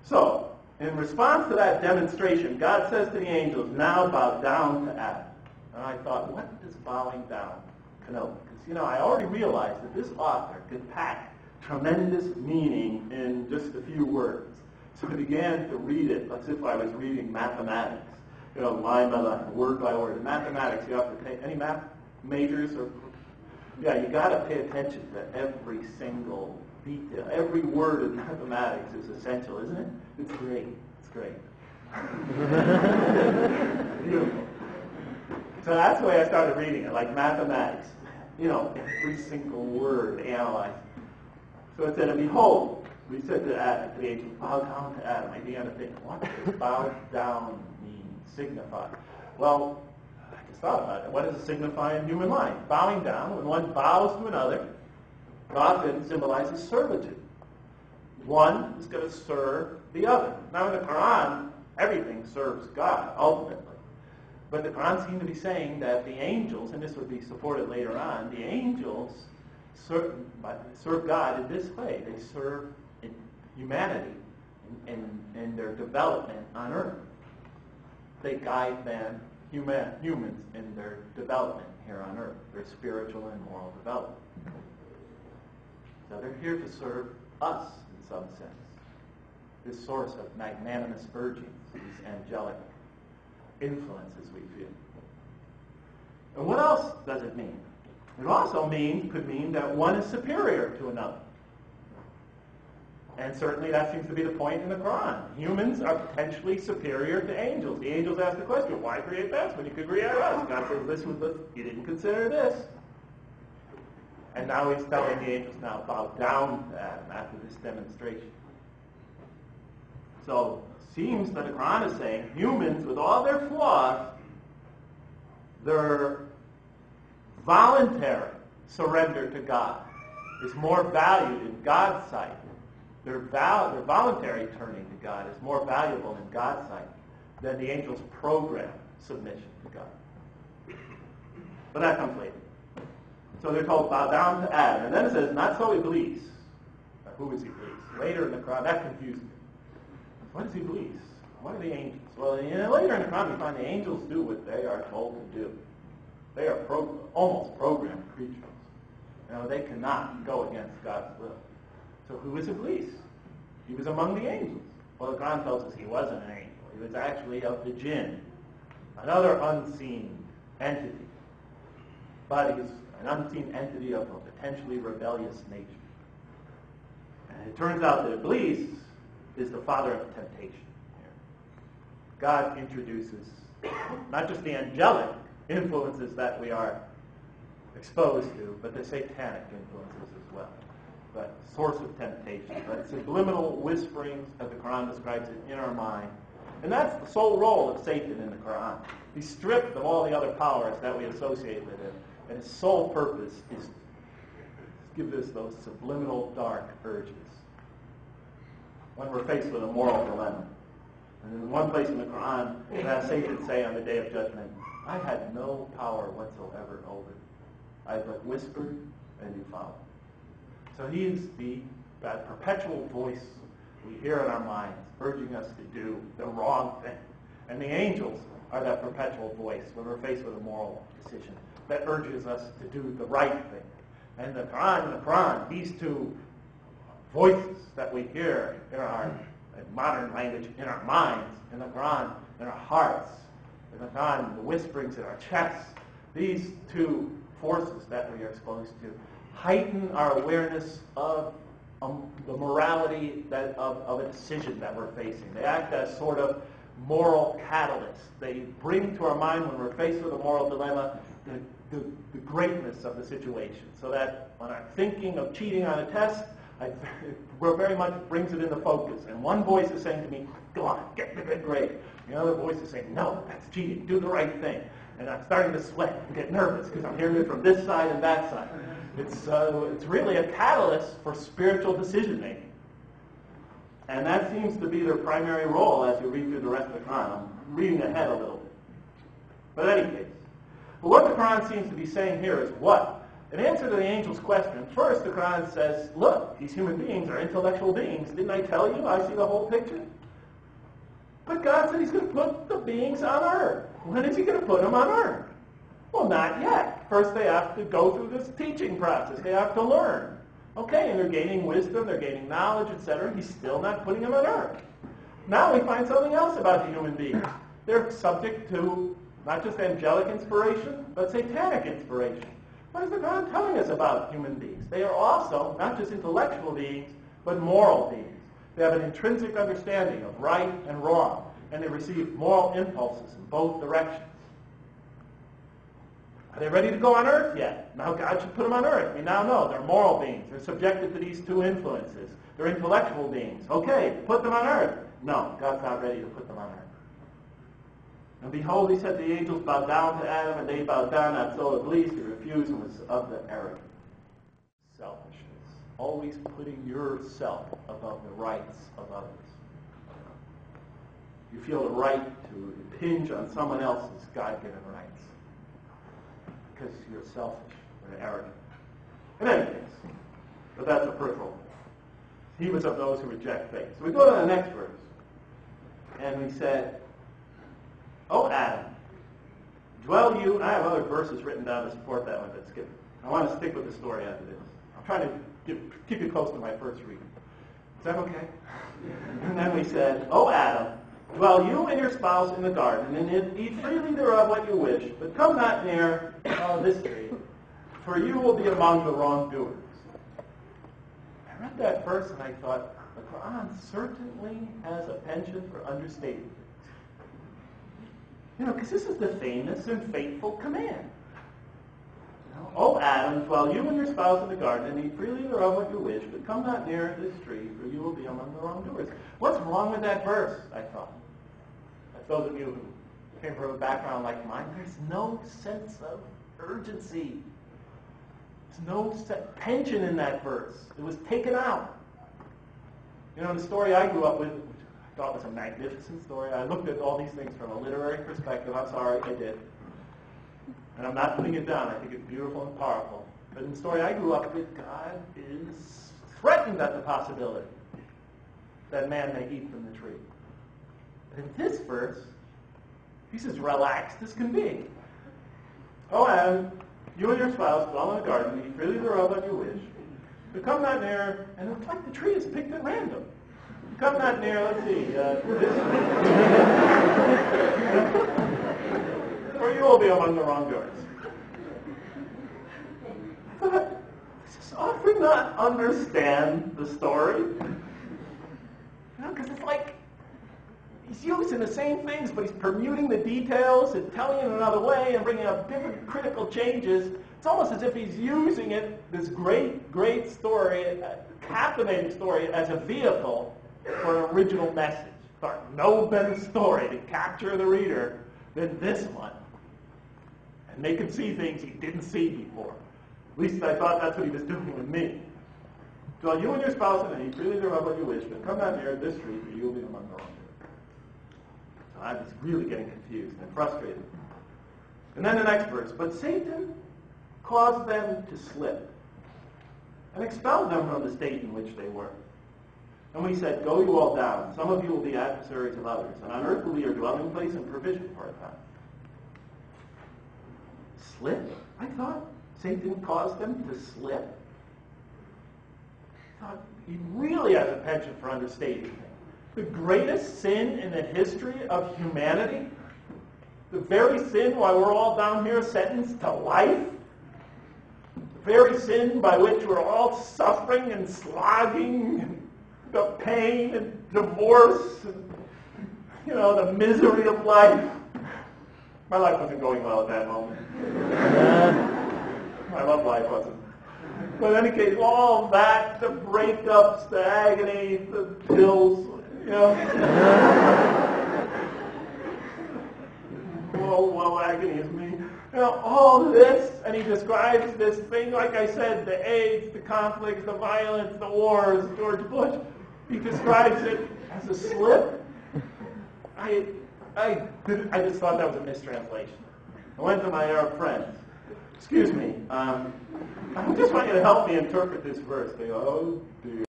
So, in response to that demonstration, God says to the angels, now bow down to Adam. And I thought, what does bowing down connote? Because, I already realized that this author could pack tremendous meaning in just a few words. So I began to read it as if I was reading mathematics. Line by line, word by word. In mathematics, you have to pay, any math majors? You got to pay attention to every single detail. Every word in mathematics is essential, isn't it? It's great. It's great. Beautiful. So that's the way I started reading it, like mathematics. Every single word analyzed. So it said, and behold, we said to Adam, to the angels, bow down to Adam. I began to think, what does bow down mean, signify? Well, I just thought about it. What does it signify in human life? Bowing down, when one bows to another, often symbolizes servitude. One is going to serve the other. Now in the Quran, everything serves God, ultimately. But the Quran seemed to be saying that the angels, and this would be supported later on, the angels serve God in this way. They serve humanity in their development on earth. They guide humans in their development here on earth, their spiritual and moral development. So they're here to serve us in some sense. This source of magnanimous urgings, these angelic influences we feel. And what else does it mean? It also could mean that one is superior to another. And certainly that seems to be the point in the Quran. Humans are potentially superior to angels. The angels ask the question, why create us when you could create us? God says, listen, you didn't consider this. And now he's telling the angels now, bow down to Adam after this demonstration. So it seems that the Quran is saying humans, with all their flaws, their voluntary surrender to God is more valued in God's sight. Their voluntary turning to God is more valuable in God's sight than the angels' programmed submission to God. But that comes later. So they're told, bow down to Adam. And then it says, not so Iblis. Now, who is Iblis? Later in the Quran, that confused me. What is Iblis? What are the angels? Well, later in the Quran, we find the angels do what they are told to do. They are almost programmed creatures. They cannot go against God's will. So who is Iblis? He was among the angels. Well, the Quran tells us he wasn't an angel. He was actually of the jinn, another unseen entity. But he's an unseen entity of a potentially rebellious nature. And it turns out that Iblis is the father of temptation. God introduces not just the angelic influences that we are exposed to, but the satanic influences as well. But source of temptation, but subliminal whisperings, as the Quran describes it, in our mind. And that's the sole role of Satan in the Quran. He's stripped of all the other powers that we associate with him, and his sole purpose is to give us those subliminal dark urges when we're faced with a moral dilemma. And in one place in the Quran, it has Satan say on the Day of Judgment, I had no power whatsoever over you. I but whispered, and you followed. So he is that perpetual voice we hear in our minds, urging us to do the wrong thing. And the angels are that perpetual voice when we're faced with a moral decision that urges us to do the right thing. And the Quran, these two voices that we hear in our modern language, in our minds, in the Quran, in our hearts, in the Quran, the whisperings in our chests, these two forces that we are exposed to heighten our awareness of the morality of a decision that we're facing. They act as sort of moral catalysts. They bring to our mind, when we're faced with a moral dilemma, the greatness of the situation. So that when I'm thinking of cheating on a test, it very much brings it into focus. And one voice is saying to me, go on, get the good grade. The other voice is saying, no, that's cheating, do the right thing. And I'm starting to sweat and get nervous because I'm hearing it from this side and that side. It's really a catalyst for spiritual decision-making. And that seems to be their primary role as you read through the rest of the Quran. I'm reading ahead a little bit. But in any case, but what the Quran seems to be saying here is what? In answer to the angel's question, first the Quran says, look, these human beings are intellectual beings. Didn't I tell you I see the whole picture? But God said he's going to put the beings on earth. When is he going to put them on earth? Well, not yet. First they have to go through this teaching process. They have to learn. Okay, and they're gaining wisdom, they're gaining knowledge, etc. He's still not putting them on earth. Now we find something else about the human beings. They're subject to not just angelic inspiration, but satanic inspiration. What is the God telling us about human beings? They are also not just intellectual beings, but moral beings. They have an intrinsic understanding of right and wrong, and they receive moral impulses in both directions. Are they ready to go on earth yet? Now God should put them on earth. We now know they're moral beings. They're subjected to these two influences. They're intellectual beings. Okay, put them on earth. No, God's not ready to put them on earth. And behold, he said, the angels bowed down to Adam, and they bowed down, not so Iblis. He refused and was of the arrogant. Selfishness. Always putting yourself above the rights of others. You feel the right to impinge on someone else's God-given rights. Because you're selfish or arrogant. In any case, but that's a peripheral thing. He was of those who reject faith. So we go to the next verse. And we said, "O Adam, dwell you..." I have other verses written down to support that one, but skip it. I want to stick with the story as it is. I'm trying to keep you close to my first reading. Is that okay? And then we said, "O Adam, dwell you and your spouse in the garden, and eat freely thereof what you wish, but come not near this tree, for you will be among the wrongdoers." I read that verse and I thought, the Quran certainly has a penchant for understating things. Because this is the famous and faithful command. "O Adam, dwell you and your spouse in the garden, and eat freely thereof what you wish, but come not near this tree, for you will be among the wrongdoers." What's wrong with that verse, I thought? As those of you who came from a background like mine, there's no sense of urgency. There's no tension in that verse. It was taken out. The story I grew up with, which I thought was a magnificent story, I looked at all these things from a literary perspective. I'm sorry, I did. And I'm not putting it down. I think it's beautiful and powerful. But in the story I grew up with, God is threatened at the possibility that man may eat from the tree. But in this verse, he's as relaxed as can be. "O Adam, you and your spouse dwell in the garden, eat freely thereof what you wish. But come not near," and it's like the tree is picked at random. "Come not near," let's see, "this tree, or you will be among the wrongdoers." I thought, does this author not understand the story? Because it's like he's using the same things, but he's permuting the details and telling it another way and bringing up different critical changes. It's almost as if he's using it, this great, great story, captivating story, as a vehicle for an original message. No better story to capture the reader than this one. And they can see things he didn't see before. At least I thought that's what he was doing with me. "Dwell you and your spouse, and eat freely thereof what you wish, but come not near this tree, for you will be among the wrongdoers." So I was really getting confused and frustrated. And then the next verse, "But Satan caused them to slip, and expelled them from the state in which they were. And we said, Go you all down. Some of you will be adversaries of others, and on earth will be your dwelling place and provision for a time." Slip? I thought Satan caused them to slip. I thought he really has a penchant for understating things. The greatest sin in the history of humanity, the very sin why we're all down here sentenced to life, the very sin by which we're all suffering and slogging, and the pain and divorce, and, the misery of life. My life wasn't going well at that moment. My love life wasn't. But in any case, all that, the breakups, the agony, the pills, Woe, agony is me. All this, and he describes this thing, like I said, the AIDS, the conflicts, the violence, the wars, George Bush. He describes it as a slip. I just thought that was a mistranslation. I went to my Arab friends. "Excuse me, I just want you to help me interpret this verse." They go, "Oh dear."